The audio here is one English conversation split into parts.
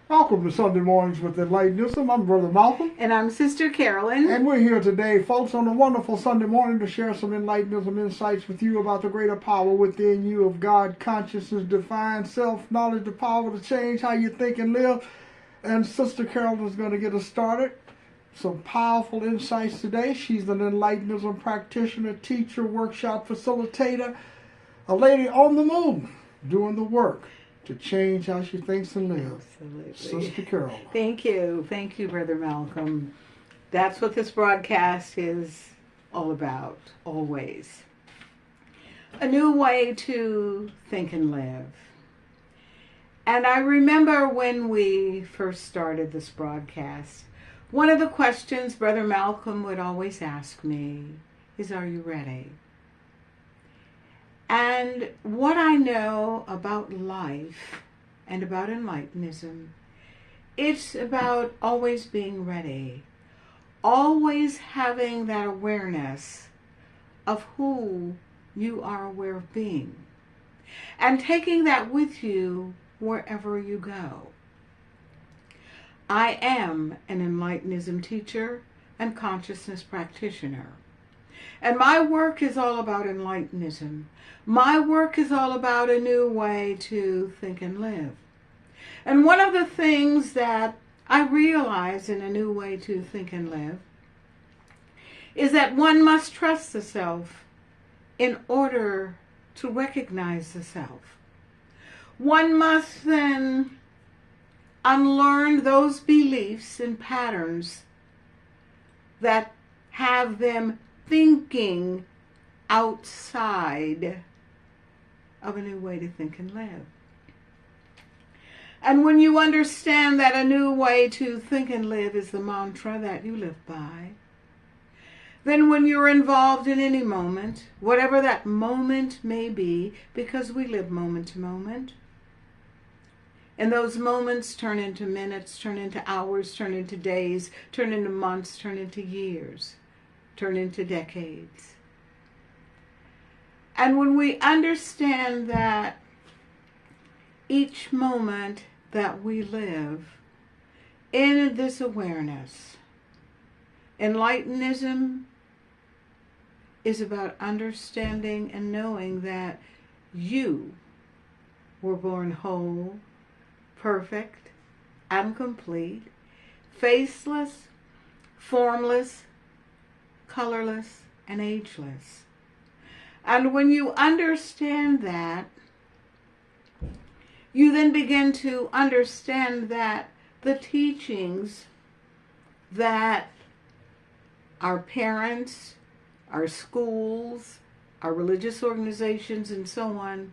Welcome to Sunday Mornings with Enlightenism. I'm Brother Malcolm. And I'm Sister Carolyn. And we're here today, folks, on a wonderful Sunday morning to share some Enlightenism insights with you about the greater power within you of God, consciousness, divine self-knowledge, the power to change how you think and live. And Sister Carolyn is going to get us started. Some powerful insights today. She's an Enlightenism practitioner, teacher, workshop facilitator, a lady on the move doing the work to change how she thinks and lives. Absolutely. Sister Carolyn. Thank you. Thank you, Brother Malcolm. That's what this broadcast is all about, always. A new way to think and live. And I remember when we first started this broadcast, one of the questions Brother Malcolm would always ask me is, are you ready? And what I know about life and about Enlightenism, it's about always being ready, always having that awareness of who you are aware of being, and taking that with you wherever you go. I am an Enlightenism teacher and consciousness practitioner. And my work is all about Enlightenism. My work is all about a new way to think and live. And one of the things that I realize in a new way to think and live is that one must trust the self in order to recognize the self. One must then unlearn those beliefs and patterns that have them thinking outside of a new way to think and live. And when you understand that a new way to think and live is the mantra that you live by, then when you're involved in any moment, whatever that moment may be, because we live moment to moment, and those moments turn into minutes, turn into hours, turn into days, turn into months, turn into years, turn into decades. And when we understand that each moment that we live in this awareness, Enlightenism is about understanding and knowing that you were born whole, perfect, and complete, faceless, formless, colorless, and ageless. And when you understand that, you then begin to understand that the teachings that our parents, our schools, our religious organizations, and so on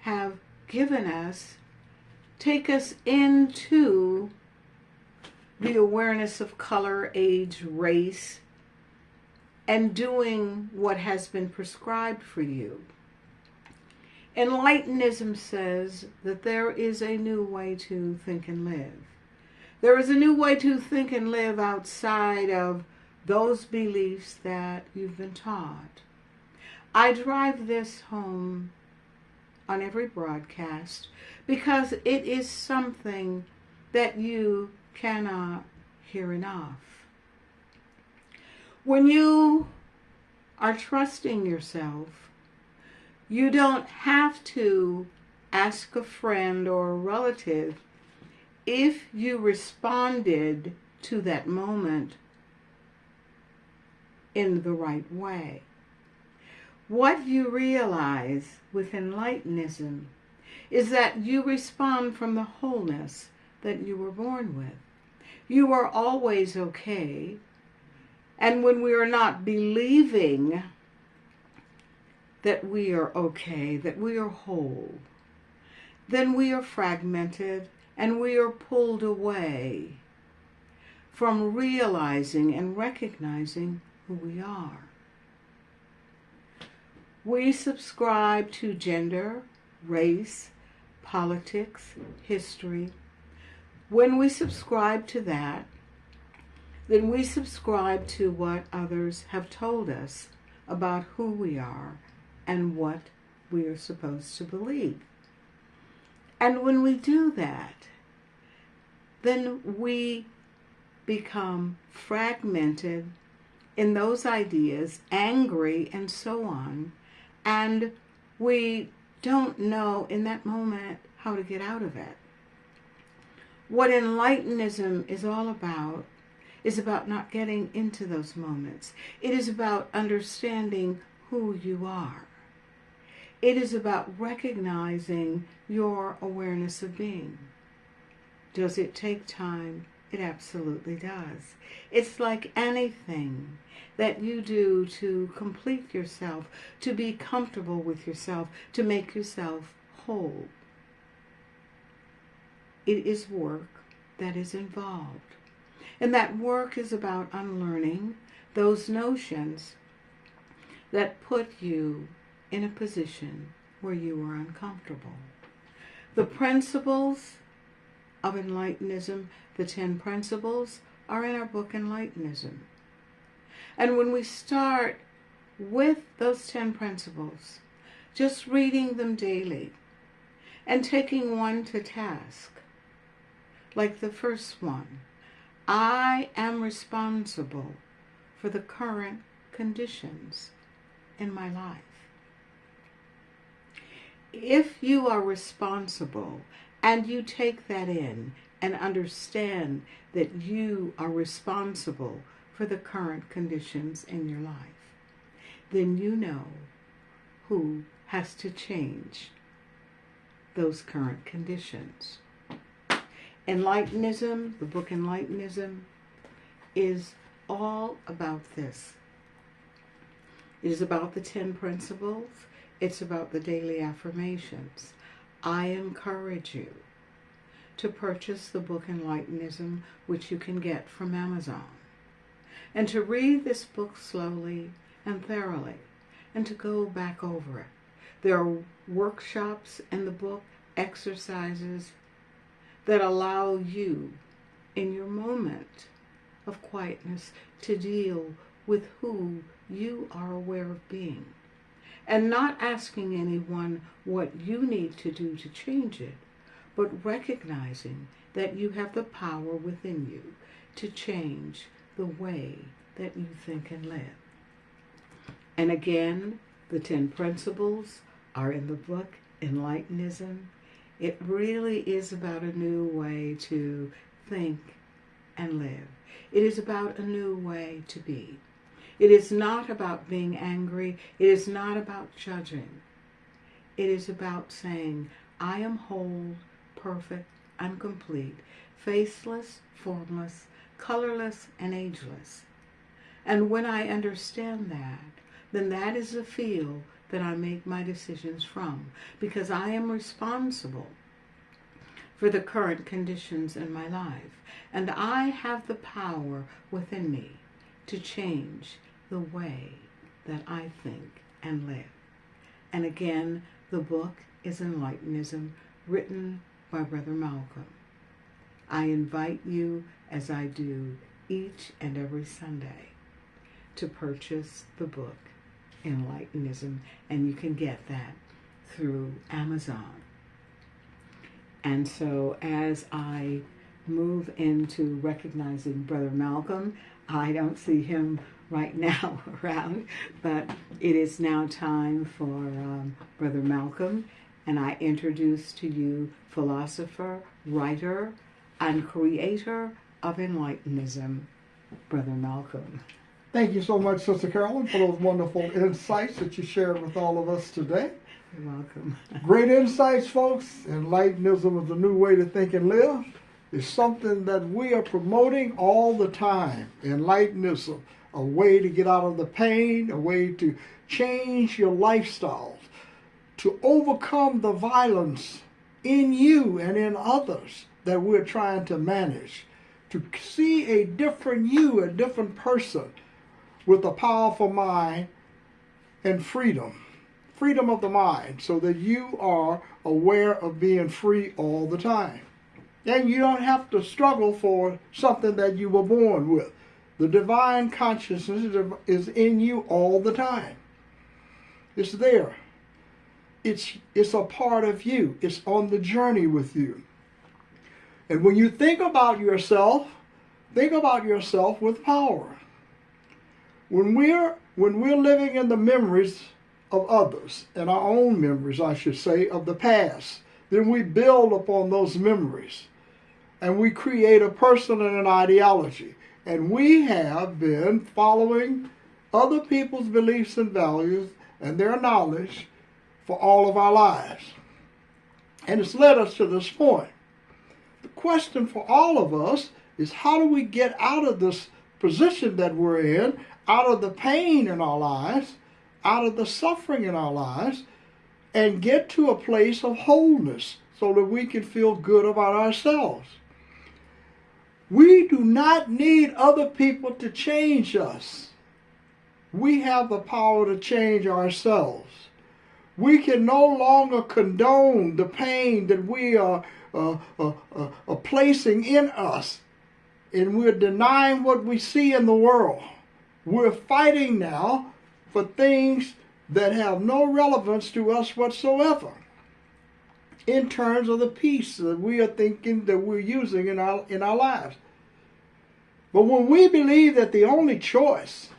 have given us take us into the awareness of color, age, race, and doing what has been prescribed for you. Enlightenism says that there is a new way to think and live. There is a new way to think and live outside of those beliefs that you've been taught. I drive this home on every broadcast because it is something that you cannot hear enough. When you are trusting yourself, you don't have to ask a friend or a relative if you responded to that moment in the right way. What you realize with Enlightenism is that you respond from the wholeness that you were born with. You are always okay. And when we are not believing that we are okay, that we are whole, then we are fragmented and we are pulled away from realizing and recognizing who we are. We subscribe to gender, race, politics, history. When we subscribe to that, then we subscribe to what others have told us about who we are and what we are supposed to believe. And when we do that, then we become fragmented in those ideas, angry and so on, and we don't know in that moment how to get out of it. What Enlightenism is all about is about not getting into those moments. It is about understanding who you are. It is about recognizing your awareness of being. Does it take time? It absolutely does. It's like anything that you do to complete yourself, to be comfortable with yourself, to make yourself whole. It is work that is involved. And that work is about unlearning those notions that put you in a position where you are uncomfortable. The principles of Enlightenism, the 10 principles, are in our book Enlightenism. And when we start with those 10 principles, just reading them daily and taking one to task, like the first one, I am responsible for the current conditions in my life. If you are responsible and you take that in and understand that you are responsible for the current conditions in your life, then you know who has to change those current conditions. Enlightenism, the book Enlightenism, is all about this. It is about the 10 principles. It's about the daily affirmations. I encourage you to purchase the book Enlightenism, which you can get from Amazon, and to read this book slowly and thoroughly, and to go back over it. There are workshops in the book, exercises that allow you, in your moment of quietness, to deal with who you are aware of being, and not asking anyone what you need to do to change it, but recognizing that you have the power within you to change the way that you think and live. And again, the 10 principles are in the book Enlightenism. It really is about a new way to think and live. It is about a new way to be. It is not about being angry. It is not about judging. It is about saying, I am whole, perfect, and complete, faceless, formless, colorless, and ageless. And when I understand that, then that is the field that I make my decisions from, because I am responsible for the current conditions in my life, and I have the power within me to change the way that I think and live. And again, the book is Enlightenism, written by Brother Malcolm. I invite you, as I do each and every Sunday, to purchase the book Enlightenism, and you can get that through Amazon. And so as I move into recognizing Brother Malcolm, I don't see him right now around, but it is now time for Brother Malcolm, and I introduce to you philosopher, writer, and creator of Enlightenism, Brother Malcolm. Thank you so much, Sister Carolyn, for those wonderful insights that you shared with all of us today. You're welcome. Great insights, folks. Enlightenism is a new way to think and live. It's something that we are promoting all the time. Enlightenism, a way to get out of the pain, a way to change your lifestyles, to overcome the violence in you and in others that we're trying to manage, to see a different you, a different person, with a powerful mind and freedom of the mind, so that you are aware of being free all the time. And you don't have to struggle for something that you were born with. The divine consciousness is in you all the time. It's there. It's a part of you. It's on the journey with you. And when you think about yourself with power. When we're living in the memories of others, and our own memories, I should say, of the past, then we build upon those memories. And we create a person and an ideology. And we have been following other people's beliefs and values and their knowledge for all of our lives. And it's led us to this point. The question for all of us is, how do we get out of this position that we're in, out of the pain in our lives, out of the suffering in our lives, and get to a place of wholeness so that we can feel good about ourselves? We do not need other people to change us. We have the power to change ourselves. We can no longer condone the pain that we are placing in us, and we're denying what we see in the world. We're fighting now for things that have no relevance to us whatsoever in terms of the peace that we are thinking that we're using in our lives. But when we believe that the only choice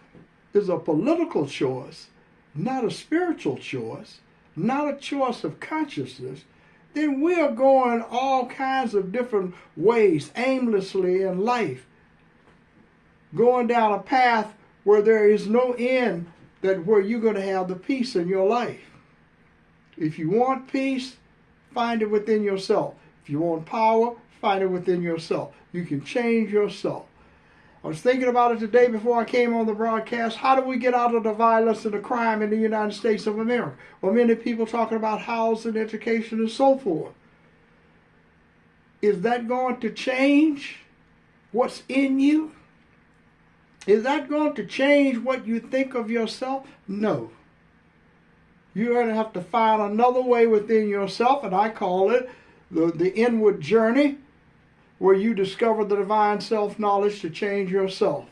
is a political choice, not a spiritual choice, not a choice of consciousness, then we are going all kinds of different ways aimlessly in life, going down a path where there is no end, where you're going to have the peace in your life. If you want peace, find it within yourself. If you want power, find it within yourself. You can change yourself. I was thinking about it today before I came on the broadcast. How do we get out of the violence and the crime in the United States of America? Well, many people talking about housing, education, and so forth. Is that going to change what's in you? Is that going to change what you think of yourself? No. You're going to have to find another way within yourself, and I call it the inward journey, where you discover the divine self-knowledge to change yourself,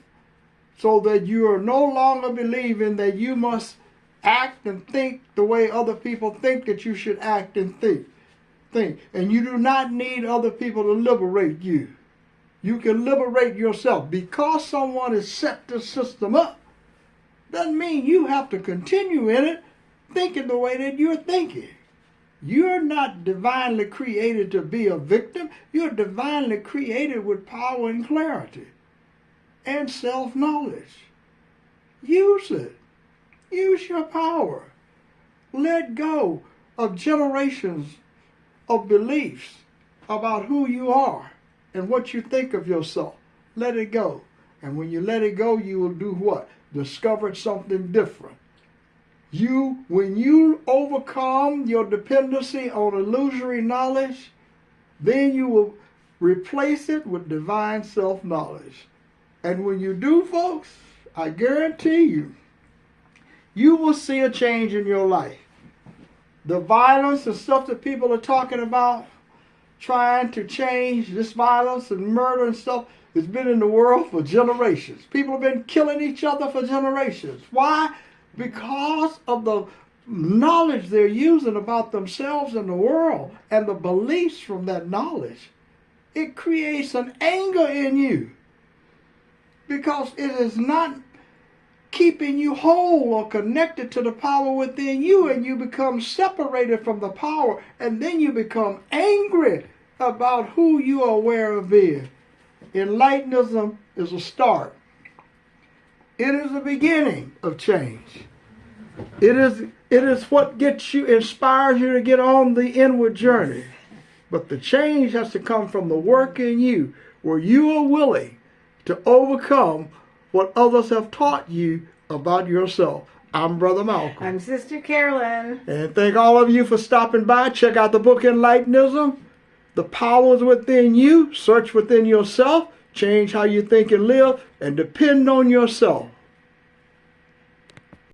so that you are no longer believing that you must act and think the way other people think that you should act and think. And you do not need other people to liberate you. You can liberate yourself. Because someone has set the system up, doesn't mean you have to continue in it thinking the way that you're thinking. You're not divinely created to be a victim. You're divinely created with power and clarity and self-knowledge. Use it. Use your power. Let go of generations of beliefs about who you are and what you think of yourself. Let it go. And when you let it go, you will do what? Discover something different. When you overcome your dependency on illusory knowledge, then you will replace it with divine self-knowledge. And when you do, folks, I guarantee you, you will see a change in your life. The violence and stuff that people are talking about, trying to change this violence and murder and stuff, has been in the world for generations. People have been killing each other for generations. Why? Because of the knowledge they're using about themselves and the world and the beliefs from that knowledge. It creates an anger in you because it is not keeping you whole or connected to the power within you, and you become separated from the power, and then you become angry about who you are aware of being. Enlightenism is a start. It is the beginning of change. It is what gets you, inspires you to get on the inward journey. But the change has to come from the work in you, where you are willing to overcome what others have taught you about yourself. I'm Brother Malcolm. I'm Sister Carolyn. And thank all of you for stopping by. Check out the book Enlightenism. The power is within you. Search within yourself. Change how you think and live. And depend on yourself.